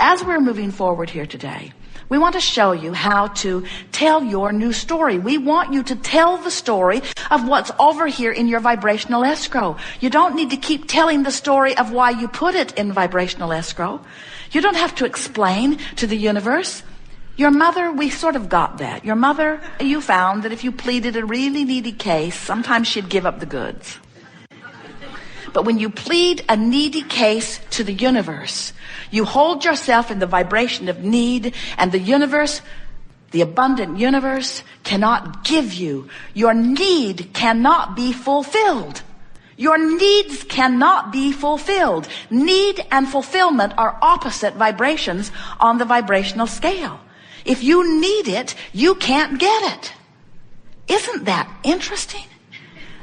as we're moving forward here today, we want to show you how to tell your new story. We want you to tell the story of what's over here in your vibrational escrow. You don't need to keep telling the story of why you put it in vibrational escrow. You don't have to explain to the universe. Your mother, we sort of got that. Your mother, you found that if you pleaded a really needy case, sometimes she'd give up the goods. But when you plead a needy case to the universe, you hold yourself in the vibration of need, and the universe, the abundant universe, cannot give you. Your need cannot be fulfilled. Your needs cannot be fulfilled. Need and fulfillment are opposite vibrations on the vibrational scale. If you need it, you can't get it. Isn't that interesting?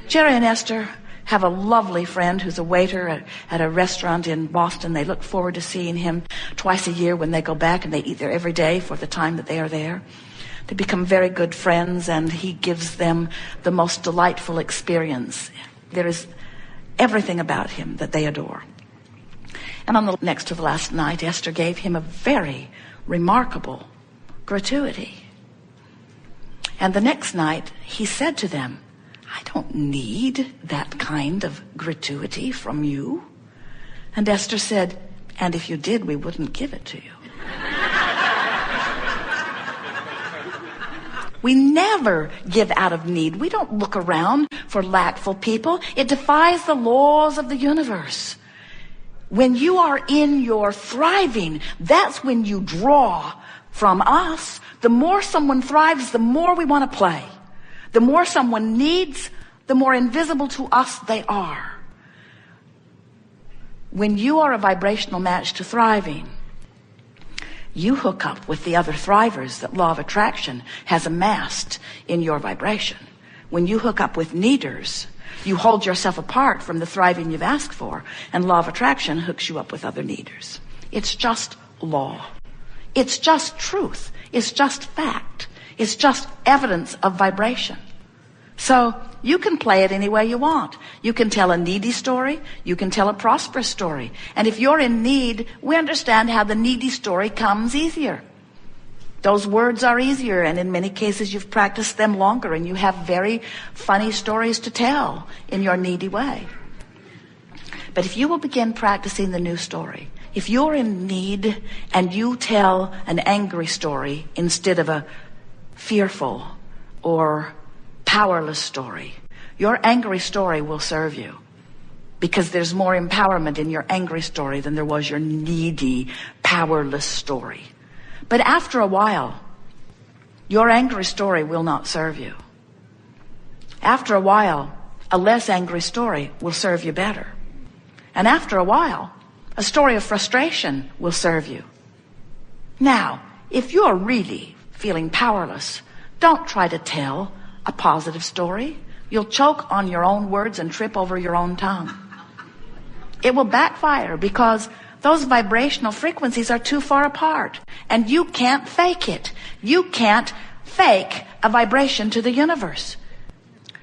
Jerry and Esther have a lovely friend who's a waiter at a restaurant in Boston. They look forward to seeing him twice a year when they go back, and they eat there every day for the time that they are there. They become very good friends, and he gives them the most delightful experience. There is everything about him that they adore. And on the next to the last night, Esther gave him a very remarkable gratuity. And the next night, he said to them, I don't need that kind of gratuity from you. And Esther said, and if you did, we wouldn't give it to you. We never give out of need. We don't look around for lackful people. It defies the laws of the universe. When you are in your thriving, that's when you draw from us. The more someone thrives, the more we want to play. The more someone needs, the more invisible to us they are. When you are a vibrational match to thriving, you hook up with the other thrivers that law of attraction has amassed in your vibration. When you hook up with needers, you hold yourself apart from the thriving you've asked for, and law of attraction hooks you up with other needers. It's just law. It's just truth. It's just fact. It's just evidence of vibration. So you can play it any way you want. You can tell a needy story. You can tell a prosperous story. And if you're in need, we understand how the needy story comes easier. Those words are easier, and in many cases you've practiced them longer, and you have very funny stories to tell in your needy way. But if you will begin practicing the new story, if you're in need and you tell an angry story instead of a fearful or powerless story, your angry story will serve you, because there's more empowerment in your angry story than there was your needy, powerless story. But after a while, your angry story will not serve you. After a while, a less angry story will serve you better. And after a while, a story of frustration will serve you. Now, if you're really feeling powerless, don't try to tell a positive story. You'll choke on your own words and trip over your own tongue. It will backfire, because those vibrational frequencies are too far apart, and you can't fake it. You can't fake a vibration to the universe.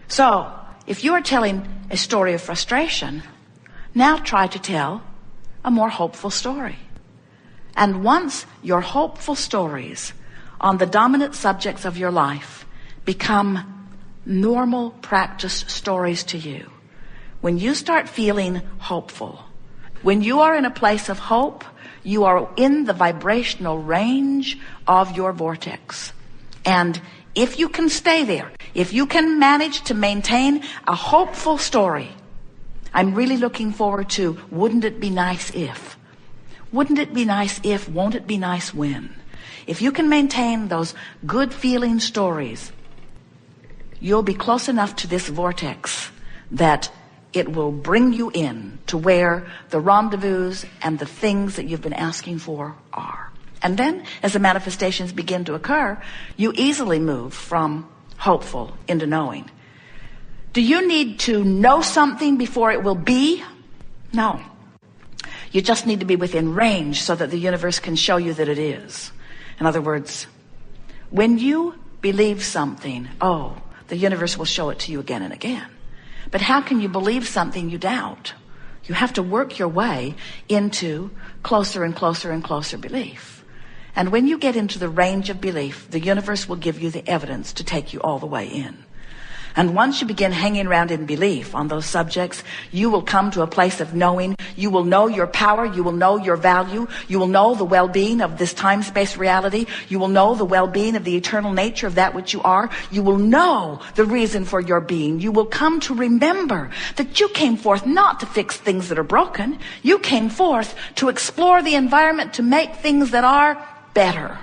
So, if you are telling a story of frustration, now try to tell a more hopeful story. And once your hopeful stories on the dominant subjects of your life become normal practice stories to you, when you start feeling hopeful, when you are in a place of hope, you are in the vibrational range of your vortex. And if you can stay there, if you can manage to maintain a hopeful story, I'm really looking forward to wouldn't it be nice if? Wouldn't it be nice if? Won't it be nice when? If you can maintain those good feeling stories, you'll be close enough to this vortex that it will bring you in to where the rendezvous and the things that you've been asking for are. And then, as the manifestations begin to occur, you easily move from hopeful into knowing. Do you need to know something before it will be? No. You just need to be within range so that the universe can show you that it is. In other words, when you believe something, the universe will show it to you again and again. But how can you believe something you doubt? You have to work your way into closer and closer and closer belief. And when you get into the range of belief, the universe will give you the evidence to take you all the way in. And once you begin hanging around in belief on those subjects, you will come to a place of knowing. You will know your power. You will know your value. You will know the well-being of this time-space reality. You will know the well-being of the eternal nature of that which you are. You will know the reason for your being. You will come to remember that you came forth not to fix things that are broken. You came forth to explore the environment, to make things that are better.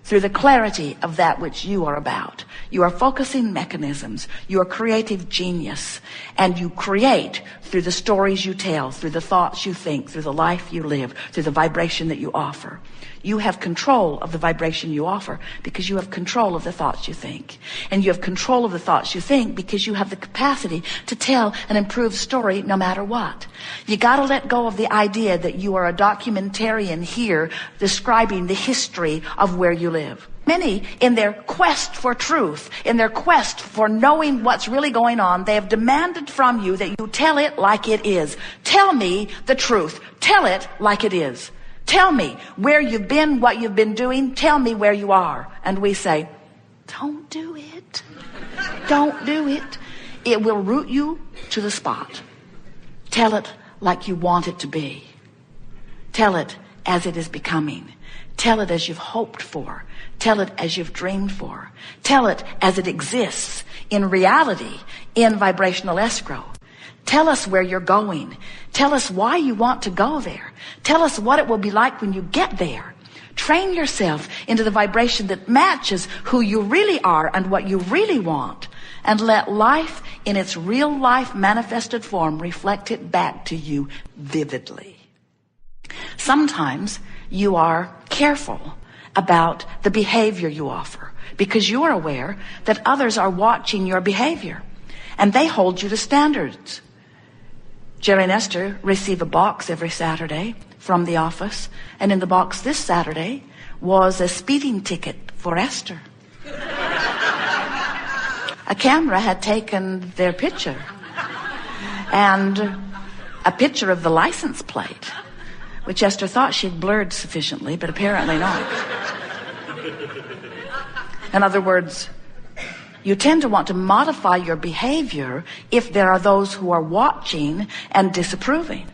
Through the clarity of that which you are about. You are focusing mechanisms. You are creative genius. And you create through the stories you tell, through the thoughts you think, through the life you live, through the vibration that you offer. You have control of the vibration you offer because you have control of the thoughts you think. And you have control of the thoughts you think because you have the capacity to tell an improved story no matter what. You got to let go of the idea that you are a documentarian here describing the history of where you live. Many, in their quest for truth, in their quest for knowing what's really going on, they have demanded from you that you tell it like it is. Tell me the truth. Tell it like it is. Tell me where you've been, what you've been doing. Tell me where you are. And we say, don't do it. Don't do it. It will root you to the spot. Tell it like you want it to be. Tell it as it is becoming. Tell it as you've hoped for. Tell it as you've dreamed for. Tell it as it exists in reality, in vibrational escrow. Tell us where you're going. Tell us why you want to go there. Tell us what it will be like when you get there. Train yourself into the vibration that matches who you really are and what you really want. And let life in its real life manifested form reflect it back to you vividly. Sometimes you are careful about the behavior you offer because you are aware that others are watching your behavior and they hold you to standards. Jerry and Esther receive a box every Saturday from the office, and in the box this Saturday was a speeding ticket for Esther. A camera had taken their picture and a picture of the license plate, which Esther thought she'd blurred sufficiently, but apparently not. In other words, you tend to want to modify your behavior if there are those who are watching and disapproving.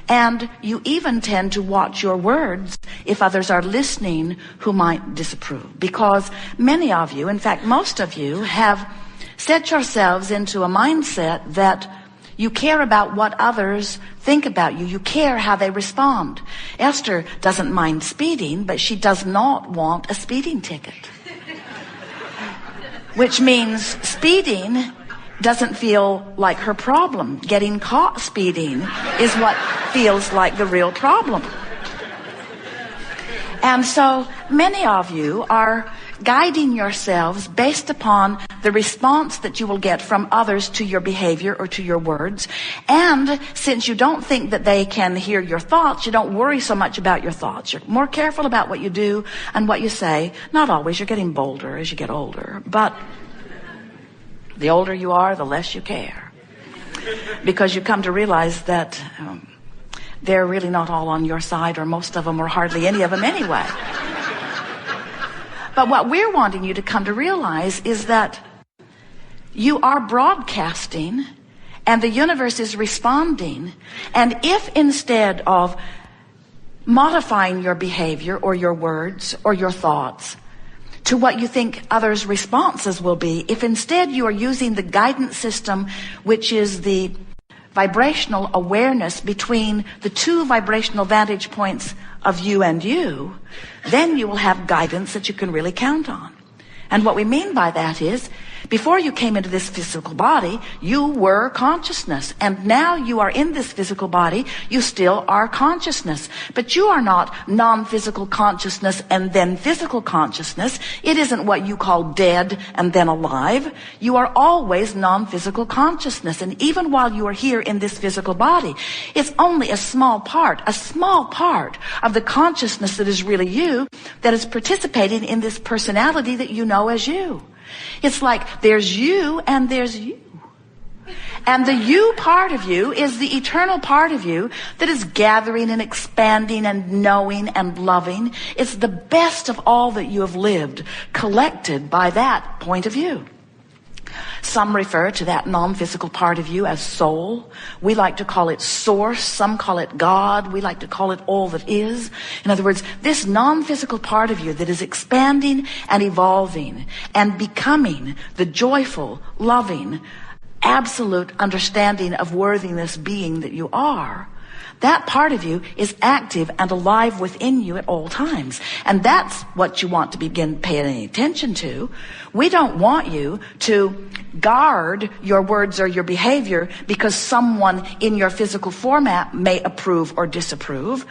And you even tend to watch your words if others are listening who might disapprove. Because many of you, in fact, most of you, have set yourselves into a mindset that you care about what others think about you. You care how they respond. Esther doesn't mind speeding, but she does not want a speeding ticket. Which means speeding doesn't feel like her problem. Getting caught speeding is what feels like the real problem. And so many of you are guiding yourselves based upon the response that you will get from others to your behavior or to your words. And since you don't think that they can hear your thoughts, you don't worry so much about your thoughts. You're more careful about what you do and what you say. Not always. You're getting bolder as you get older. But the older you are, the less you care. Because you come to realize that they're really not all on your side, or most of them, or hardly any of them anyway. But what we're wanting you to come to realize is that you are broadcasting and the universe is responding. And if instead of modifying your behavior or your words or your thoughts to what you think others' responses will be, if instead you are using the guidance system, which is the vibrational awareness between the two vibrational vantage points of you and you, then you will have guidance that you can really count on. And what we mean by that is, before you came into this physical body, you were consciousness. And now you are in this physical body, you still are consciousness. But you are not non-physical consciousness and then physical consciousness. It isn't what you call dead and then alive. You are always non-physical consciousness. And even while you are here in this physical body, it's only a small part of the consciousness that is really you that is participating in this personality that you know as you. It's like there's you and there's you. And the you part of you is the eternal part of you that is gathering and expanding and knowing and loving. It's the best of all that you have lived, collected by that point of view. Some refer to that non-physical part of you as soul. We like to call it source. Some call it God. We like to call it all that is. In other words, this non-physical part of you that is expanding and evolving and becoming the joyful, loving, absolute understanding of worthiness being that you are. That part of you is active and alive within you at all times. And that's what you want to begin paying attention to. We don't want you to guard your words or your behavior because someone in your physical format may approve or disapprove.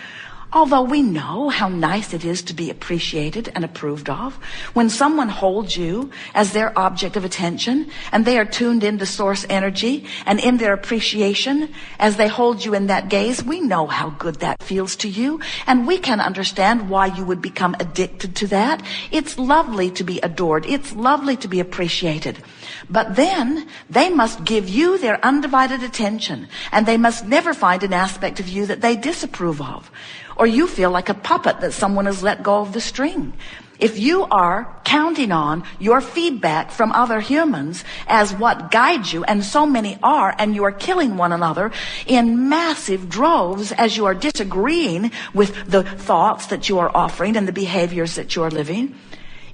Although we know how nice it is to be appreciated and approved of. When someone holds you as their object of attention and they are tuned into source energy and in their appreciation as they hold you in that gaze, we know how good that feels to you, and we can understand why you would become addicted to that. It's lovely to be adored. It's lovely to be appreciated. But then they must give you their undivided attention, and they must never find an aspect of you that they disapprove of. Or you feel like a puppet that someone has let go of the string. If you are counting on your feedback from other humans as what guides you, and so many are, and you are killing one another in massive droves as you are disagreeing with the thoughts that you are offering and the behaviors that you are living,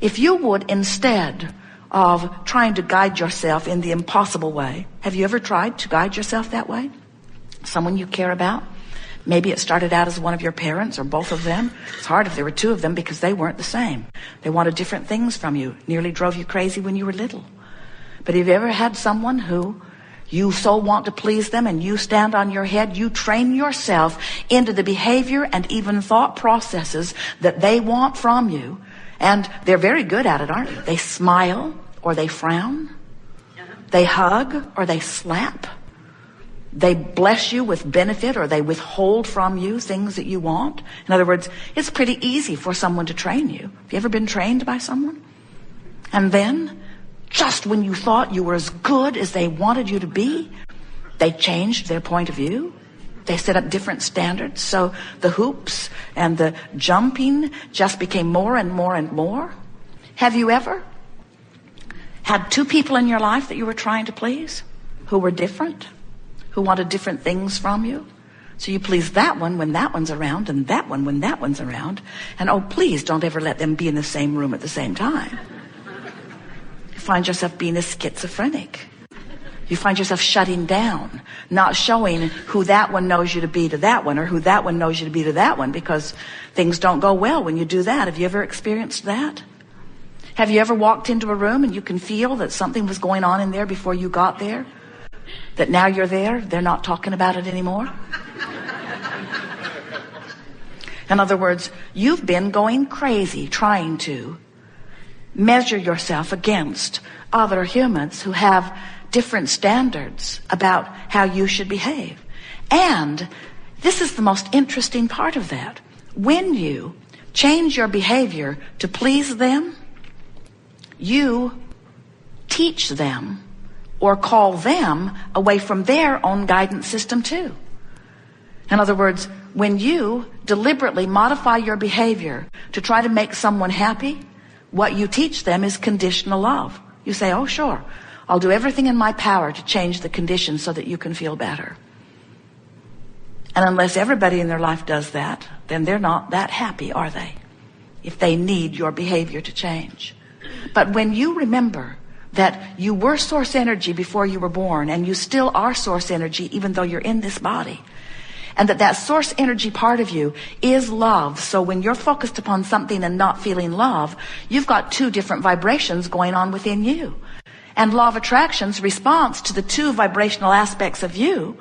if you would, instead of trying to guide yourself in the impossible way, have you ever tried to guide yourself that way? Someone you care about? Maybe it started out as one of your parents or both of them. It's hard if there were two of them because they weren't the same. They wanted different things from you, nearly drove you crazy when you were little. But have you ever had someone who you so want to please them and you stand on your head, you train yourself into the behavior and even thought processes that they want from you, and they're very good at it, aren't they? They smile or they frown. They hug or they slap. They bless you with benefit or they withhold from you things that you want. In other words, it's pretty easy for someone to train you. Have you ever been trained by someone? And then, just when you thought you were as good as they wanted you to be, they changed their point of view. They set up different standards. So the hoops and the jumping just became more and more and more. Have you ever had two people in your life that you were trying to please who were different? Who wanted different things from you? So you please that one when that one's around, and that one when that one's around. And oh, please don't ever let them be in the same room at the same time. You find yourself being a schizophrenic. You find yourself shutting down, not showing who that one knows you to be to that one, or who that one knows you to be to that one, because things don't go well when you do that. Have you ever experienced that? Have you ever walked into a room and you can feel that something was going on in there before you got there? That now you're there, they're not talking about it anymore? In other words, you've been going crazy trying to measure yourself against other humans who have different standards about how you should behave. And this is the most interesting part of that. When you change your behavior to please them, you teach them or call them away from their own guidance system too. In other words, when you deliberately modify your behavior to try to make someone happy, what you teach them is conditional love. You say, oh sure, I'll do everything in my power to change the conditions so that you can feel better. And unless everybody in their life does that, then they're not that happy, are they? If they need your behavior to change. But when you remember that you were source energy before you were born, and you still are source energy even though you're in this body, and that source energy part of you is love. So when you're focused upon something and not feeling love, you've got two different vibrations going on within you. And law of attraction's response to the two vibrational aspects of you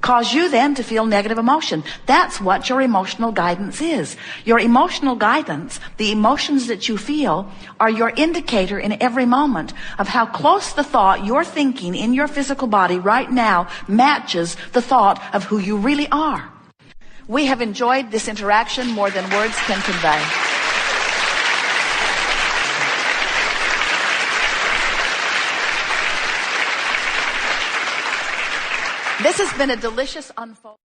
cause you then to feel negative emotion. That's what your emotional guidance is. Your emotional guidance, the emotions that you feel, are your indicator in every moment of how close the thought you're thinking in your physical body right now matches the thought of who you really are. We have enjoyed this interaction more than words can convey. This has been a delicious unfold.